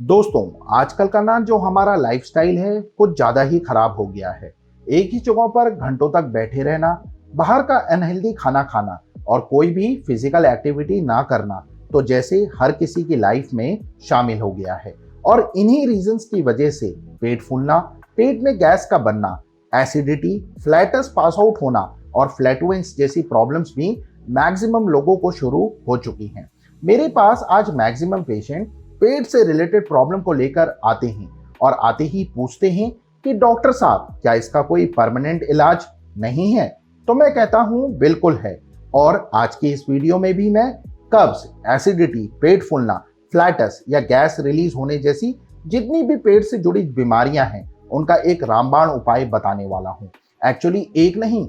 दोस्तों, आजकल का ना जो हमारा लाइफस्टाइल है कुछ ज्यादा ही खराब हो गया है। एक ही जगह पर घंटों तक बैठे रहना, बाहर का अनहेल्दी खाना खाना और कोई भी फिजिकल एक्टिविटी ना करना तो जैसे हर किसी की लाइफ में शामिल हो गया है। और इन्हीं रीजंस की वजह से पेट फूलना, पेट में गैस का बनना, एसिडिटी, फ्लैटस पास आउट होना और फ्लैटुलेंस जैसी प्रॉब्लम्स भी मैक्सिमम लोगों को शुरू हो चुकी हैं। मेरे पास आज मैक्सिमम पेशेंट पेट से रिलेटेड प्रॉब्लम को लेकर आते हैं और आते ही पूछते हैं कि डॉक्टर साहब क्या इसका कोई परमानेंट इलाज नहीं है। तो मैं कहता हूं बिल्कुल है। और आज की इस वीडियो में भी मैं कब्ज, एसिडिटी, पेट फूलना, फ्लैटस या गैस रिलीज होने जैसी जितनी भी पेट से जुड़ी बीमारियां हैं उनका एक रामबाण उपाय बताने वाला हूं। एक्चुअली एक नहीं,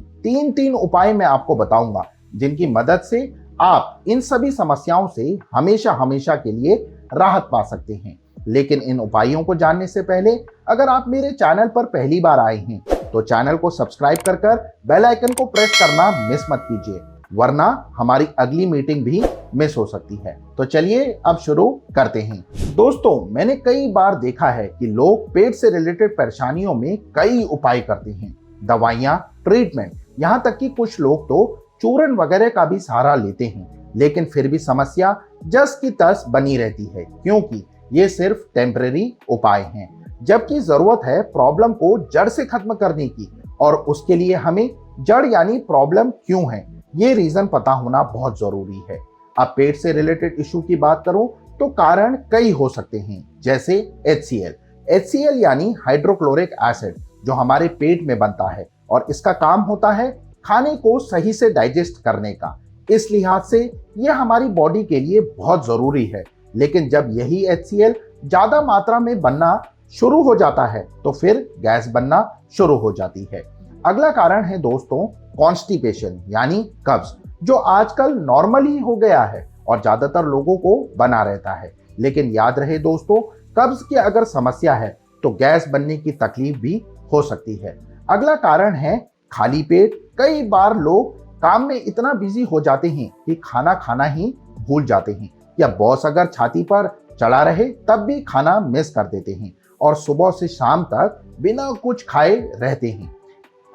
तीन उपाय मैं आपको बताऊंगा जिनकी मदद से आप इन सभी समस्याओं से हमेशा हमेशा के लिए राहत पा सकते हैं। लेकिन इन उपायों को जानने से पहले अगर आप मेरे चैनल पर पहली बार आए हैं तो चैनल को सब्सक्राइब कर बेल आइकन को प्रेस करना मिस मत कीजिए, वरना हमारी अगली मीटिंग भी मिस हो सकती है। तो चलिए अब शुरू करते हैं। दोस्तों, मैंने कई बार देखा है कि लोग पेट से रिलेटेड परेशानियों में कई उपाय करते हैं, दवाइयां, ट्रीटमेंट, यहाँ तक कि कुछ लोग तो चूरन वगैरह का भी सहारा लेते हैं। लेकिन फिर भी समस्या जस की तस बनी रहती है, क्योंकि ये सिर्फ टेम्परेरी उपाय हैं, जबकि जरूरत है प्रॉब्लम को जड़ से खत्म करने की। और उसके लिए हमें जड़ यानी प्रॉब्लम क्यों है ये रीजन पता होना बहुत जरूरी है। अब पेट से रिलेटेड इशू की बात करूं तो कारण कई हो सकते हैं, जैसे HCl यानी हाइड्रोक्लोरिक एसिड, जो हमारे पेट में बनता है और इसका काम होता है खाने को सही से डाइजेस्ट करने का। इस लिहाज से यह हमारी बॉडी के लिए बहुत जरूरी है। लेकिन जब यही HCl ज्यादा मात्रा में बनना शुरू हो जाता है तो फिर गैस बनना शुरू हो जाती है। अगला कारण है दोस्तों कॉन्स्टिपेशन यानी कब्ज, जो आजकल नॉर्मल ही हो गया है और ज्यादातर लोगों को बना रहता है। लेकिन याद रहे दोस्तों, कब्ज की अगर समस्या है तो गैस बनने की तकलीफ भी हो सकती है। अगला कारण है खाली पेट। कई बार लोग काम में इतना बिजी हो जाते हैं कि खाना खाना ही भूल जाते हैं, या बॉस अगर छाती पर चढ़ा रहे तब भी खाना मिस कर देते हैं और सुबह से शाम तक बिना कुछ खाए रहते हैं।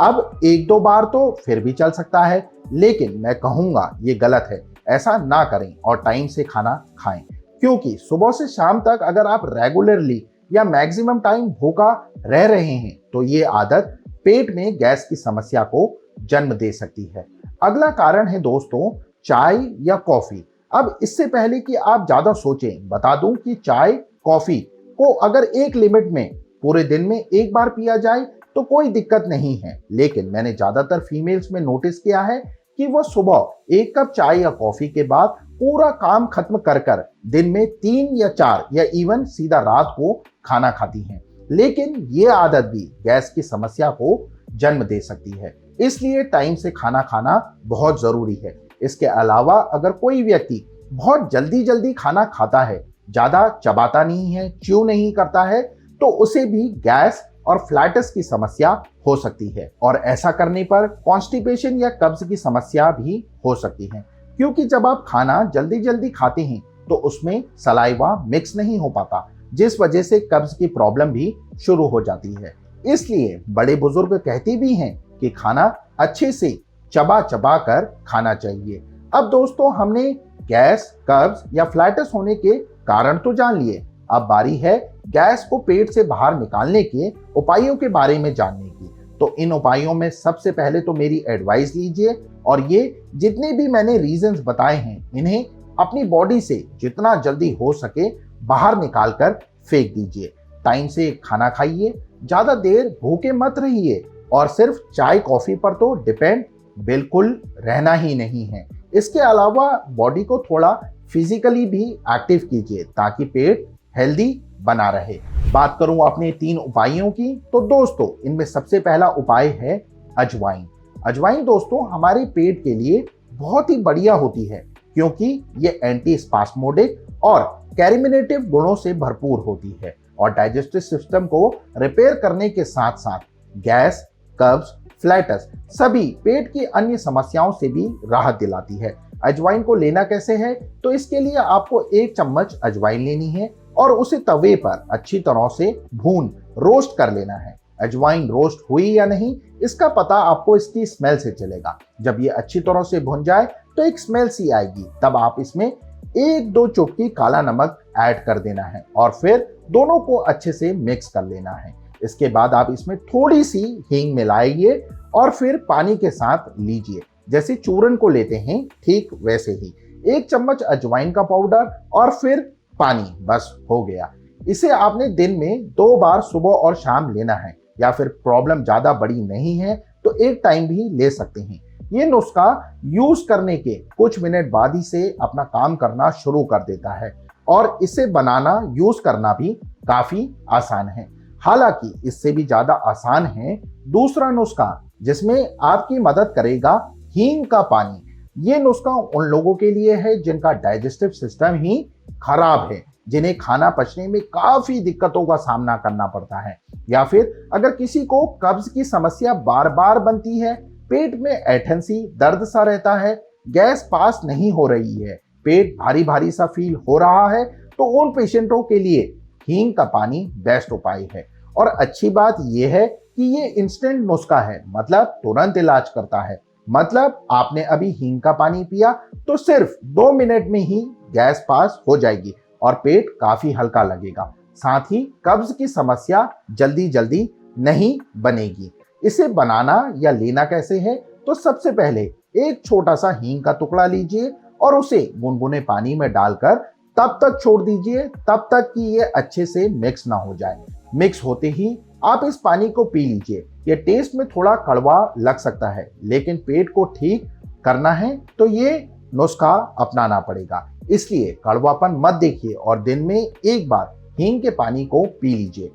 अब एक दो बार तो फिर भी चल सकता है, लेकिन मैं कहूंगा ये गलत है। ऐसा ना करें और टाइम से खाना खाएं, क्योंकि सुबह से शाम तक अगर आप रेगुलरली या मैक्सिमम टाइम भूखा रह रहे हैं तो ये आदत पेट में गैस की समस्या को जन्म दे सकती है। अगला कारण है दोस्तों चाय या कॉफी। अब इससे पहले कि आप ज्यादा सोचें, बता दूं कि चाय, कॉफी को अगर एक लिमिट में पूरे दिन में एक बार पिया जाए तो कोई दिक्कत नहीं है। लेकिन मैंने ज्यादातर फीमेल्स में नोटिस किया है कि वो सुबह एक कप चाय या कॉफी के बाद पूरा काम खत्म कर दिन में 3 या 4 या इवन सीधा रात को खाना खाती हैं। लेकिन ये आदत भी गैस की समस्या को जन्म दे सकती है। इसलिए टाइम से खाना खाना बहुत जरूरी है। इसके अलावा अगर कोई व्यक्ति बहुत जल्दी जल्दी खाना खाता है, ज्यादा चबाता नहीं है, च्यू नहीं करता है, तो उसे भी गैस और फ्लैटस की समस्या हो सकती है। और ऐसा करने पर कॉन्स्टिपेशन या कब्ज की समस्या भी हो सकती है, क्योंकि जब आप खाना जल्दी जल्दी खाते हैं तो उसमें सलाइवा मिक्स नहीं हो पाता, जिस वजह से कब्ज की प्रॉब्लम भी शुरू हो जाती है। इसलिए बड़े बुजुर्ग कहते भी हैं कि खाना अच्छे से चबा चबा कर खाना चाहिए। अब दोस्तों, हमने गैस, कब्ज या फ्लैटस होने के कारण तो जान लिए। अब बारी है गैस को पेट से बाहर निकालने के उपायों के बारे में जानने की। तो इन उपायों में सबसे पहले तो मेरी एडवाइस लीजिए और ये जितने भी मैंने रीजंस बताए हैं इन्हें अपनी बॉडी से जितना जल्दी हो सके बाहर निकाल कर फेंक दीजिए। टाइम से खाना खाइए, ज्यादा देर भूखे मत रहिए और सिर्फ चाय कॉफी पर तो डिपेंड बिल्कुल रहना ही नहीं है। इसके अलावा बॉडी को थोड़ा फिजिकली भी एक्टिव कीजिए ताकि पेट हेल्दी बना रहे। बात करूं अपने 3 उपायों की तो दोस्तों इनमें सबसे पहला उपाय है अजवाइन। अजवाइन दोस्तों हमारे पेट के लिए बहुत ही बढ़िया होती है, क्योंकि ये एंटी स्पास्मोडिक और कैरिमिनेटिव गुणों से भरपूर होती है और डाइजेस्टिव सिस्टम को रिपेयर करने के साथ साथ गैस, कब्ज, फ्लैटस सभी पेट की अन्य समस्याओं से भी राहत दिलाती है। अजवाइन को लेना कैसे है, तो इसके लिए आपको 1 चम्मच अजवाइन लेनी है और उसे तवे पर अच्छी तरह से भून रोस्ट कर लेना है। अजवाइन रोस्ट हुई या नहीं इसका पता आपको इसकी स्मेल से चलेगा। जब ये अच्छी तरह से भुन जाए तो एक स्मेल सी आएगी, तब आप इसमें 1-2 चुटकी काला नमक ऐड कर देना है और फिर दोनों को अच्छे से मिक्स कर लेना है। इसके बाद आप इसमें थोड़ी सी हींग मिलाइए और फिर पानी के साथ लीजिए। जैसे चूरन को लेते हैं ठीक वैसे ही 1 चम्मच अजवाइन का पाउडर और फिर पानी, बस हो गया। इसे आपने दिन में 2 बार सुबह और शाम लेना है, या फिर प्रॉब्लम ज्यादा बड़ी नहीं है तो एक टाइम भी ले सकते हैं। ये नुस्खा यूज करने के कुछ मिनट बाद ही से अपना काम करना शुरू कर देता है और इसे बनाना यूज करना भी काफी आसान है। हालांकि इससे भी ज्यादा आसान है दूसरा नुस्खा जिसमें आपकी मदद करेगा हींग का पानी। ये नुस्खा उन लोगों के लिए है जिनका डाइजेस्टिव सिस्टम ही खराब है, जिन्हें खाना पचने में काफी दिक्कतों का सामना करना पड़ता है, या फिर अगर किसी को कब्ज की समस्या बार बार बनती है, पेट में ऐंठन सी दर्द सा रहता है, गैस पास नहीं हो रही है, पेट भारी भारी सा फील हो रहा है, तो उन पेशेंटों के लिए हींग का पानी बेस्ट उपाय है। और अच्छी बात यह है कि ये इंस्टेंट नुस्खा है, मतलब तुरंत इलाज करता है। मतलब आपने अभी हींग का पानी पिया तो सिर्फ 2 मिनट में ही गैस पास हो जाएगी और पेट काफी हल्का लगेगा। साथ ही कब्ज की समस्या जल्दी जल्दी नहीं बनेगी। इसे बनाना या लेना कैसे है, तो सबसे पहले एक छोटा सा हींग का टुकड़ा लीजिए और उसे गुनगुने पानी में डालकर तब तक छोड़ दीजिए तब तक कि ये अच्छे से मिक्स ना हो जाए। मिक्स होते ही आप इस पानी को पी लीजिए। ये टेस्ट में थोड़ा कड़वा लग सकता है, लेकिन पेट को ठीक करना है तो ये नुस्खा अपनाना पड़ेगा। इसलिए कड़वापन मत देखिए और दिन में एक बार हींग के पानी को पी लीजिए।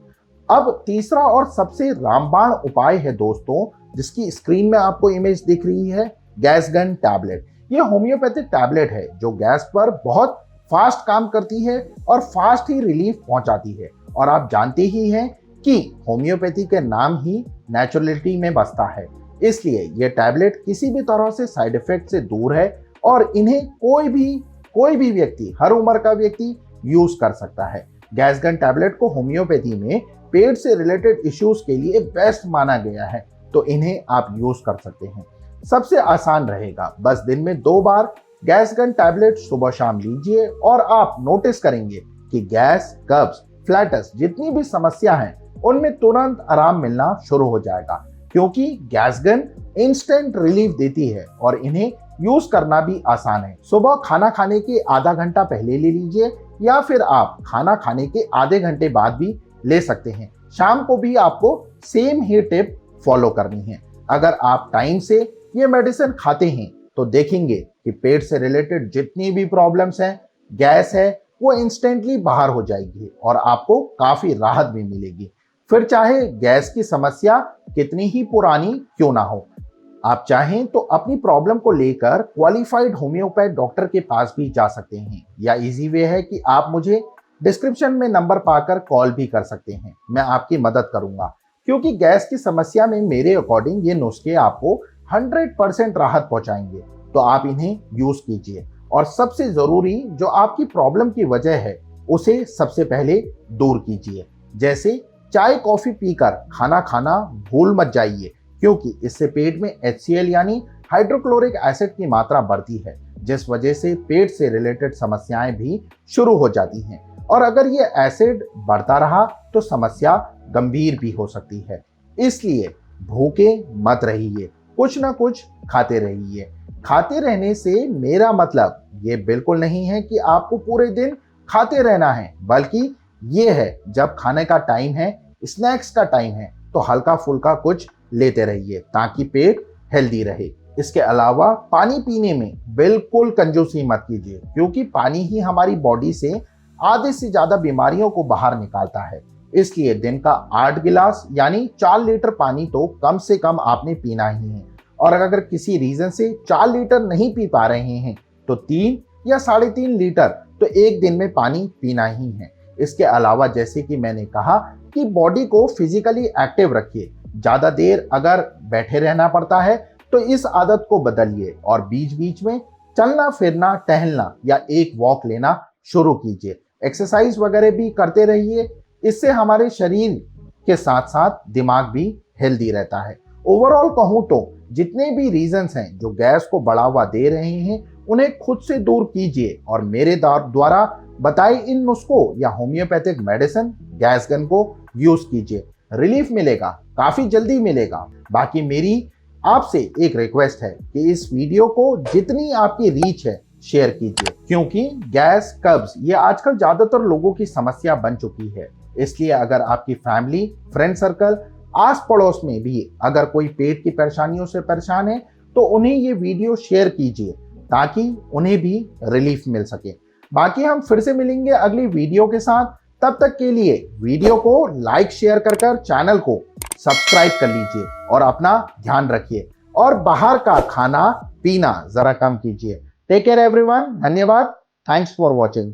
अब तीसरा और सबसे रामबाण उपाय है दोस्तों, जिसकी स्क्रीन में आपको इमेज दिख रही है, गैसगन टैबलेट। ये होम्योपैथिक टैबलेट है जो गैस पर बहुत फास्ट काम करती है और फास्ट ही रिलीफ पहुंचाती है। और आप जानते ही हैं कि होम्योपैथी के नाम ही नेचुरलिटी में बसता है, इसलिए ये टैबलेट किसी भी तरह से साइड इफेक्ट से दूर है और इन्हें कोई भी व्यक्ति, हर उम्र का व्यक्ति यूज कर सकता है। गैसगन टैबलेट को होम्योपैथी में पेट से रिलेटेड इश्यूज के लिए बेस्ट माना गया है, तो इन्हें आप यूज कर सकते हैं। सबसे आसान रहेगा, बस दिन में 2 बार गैसगन टैबलेट सुबह शाम लीजिए और आप नोटिस करेंगे कि गैस, कब्ज, फ्लैटस जितनी भी समस्या है उनमें तुरंत आराम मिलना शुरू हो जाएगा, क्योंकि गैसगन इंस्टेंट रिलीफ देती है और इन्हें यूज करना भी आसान है। सुबह खाना खाने के आधा घंटा पहले ले लीजिए या फिर आप खाना खाने के आधे घंटे बाद भी ले सकते हैं। शाम को भी आपको सेम ही टिप फॉलो करनी है। अगर आप टाइम से ये मेडिसिन खाते हैं तो देखेंगे कि पेट से रिलेटेड जितनी भी प्रॉब्लम्स हैं, गैस है, वो इंस्टेंटली बाहर हो जाएगी और आपको काफी राहत भी मिलेगी। फिर चाहे गैस की समस्या कितनी ही पुरानी क्यों ना हो, आप चाहें तो अपनी प्रॉब्लम को लेकर क्वालिफाइड होम्योपैथ डॉक्टर के पास भी जा सकते हैं, या इजी वे है कि आप मुझे डिस्क्रिप्शन में नंबर पाकर कॉल भी कर सकते हैं। मैं आपकी मदद करूंगा, क्योंकि गैस की समस्या में मेरे अकॉर्डिंग ये नुस्खे आपको 100% राहत पहुंचाएंगे, तो आप इन्हें यूज कीजिए। और सबसे जरूरी, जो आपकी प्रॉब्लम की वजह है उसे सबसे पहले दूर कीजिए। जैसे चाय कॉफी पीकर खाना खाना भूल मत जाइए, क्योंकि इससे पेट में HCl यानी हाइड्रोक्लोरिक एसिड की मात्रा बढ़ती है, जिस वजह से पेट से रिलेटेड समस्याएं भी शुरू हो जाती हैं। और अगर ये एसिड बढ़ता रहा तो समस्या गंभीर भी हो सकती है। इसलिए भूखे मत रहिए, कुछ ना कुछ खाते रहिए। खाते रहने से मेरा मतलब ये बिल्कुल नहीं है कि आपको पूरे दिन खाते रहना है, बल्कि ये है जब खाने का टाइम है, स्नैक्स का टाइम है, तो हल्का फुल्का कुछ लेते रहिए ताकि पेट हेल्दी रहे। इसके अलावा पानी पीने में बिल्कुल कंजूसी मत कीजिए, क्योंकि पानी ही हमारी बॉडी से आधे से ज्यादा बीमारियों को बाहर निकालता है। इसलिए दिन का 8 गिलास यानी 4 लीटर पानी तो कम से कम आपने पीना ही है। और अगर किसी रीजन से 4 लीटर नहीं पी पा रहे हैं तो 3 या 3.5 लीटर तो एक दिन में पानी पीना ही है। इसके अलावा जैसे कि मैंने कहा कि बॉडी को फिजिकली एक्टिव रखिए। ज्यादा देर अगर बैठे रहना पड़ता है तो इस आदत को बदलिए और बीच बीच में चलना फिरना, टहलना या एक वॉक लेना शुरू कीजिए। एक्सरसाइज वगैरह भी करते रहिए। इससे हमारे शरीर के साथ साथ दिमाग भी हेल्दी रहता है। ओवरऑल कहूं तो जितने भी रीजंस हैं जो गैस को बढ़ावा दे रहे हैं, उन्हें खुद से दूर कीजिए और मेरे द्वारा बताए इन नुस्खों या होम्योपैथिक मेडिसिन गैस गन को यूज कीजिए। रिलीफ मिलेगा, काफी जल्दी मिलेगा। बाकी मेरी आपसे एक रिक्वेस्ट है कि इस वीडियो को जितनी आपकी रीच है शेयर कीजिए, क्योंकि गैस, कब्ज ये आजकल ज्यादातर लोगों की समस्या बन चुकी है। इसलिए अगर आपकी फैमिली, फ्रेंड सर्कल, आस पड़ोस में भी अगर कोई पेट की परेशानियों से परेशान है तो उन्हें ये वीडियो शेयर कीजिए ताकि उन्हें भी रिलीफ मिल सके। बाकी हम फिर से मिलेंगे अगली वीडियो के साथ। तब तक के लिए वीडियो को लाइक शेयर कर चैनल को सब्सक्राइब कर लीजिए और अपना ध्यान रखिए और बाहर का खाना पीना जरा कम कीजिए। Take care everyone. धन्यवाद। Thanks for watching.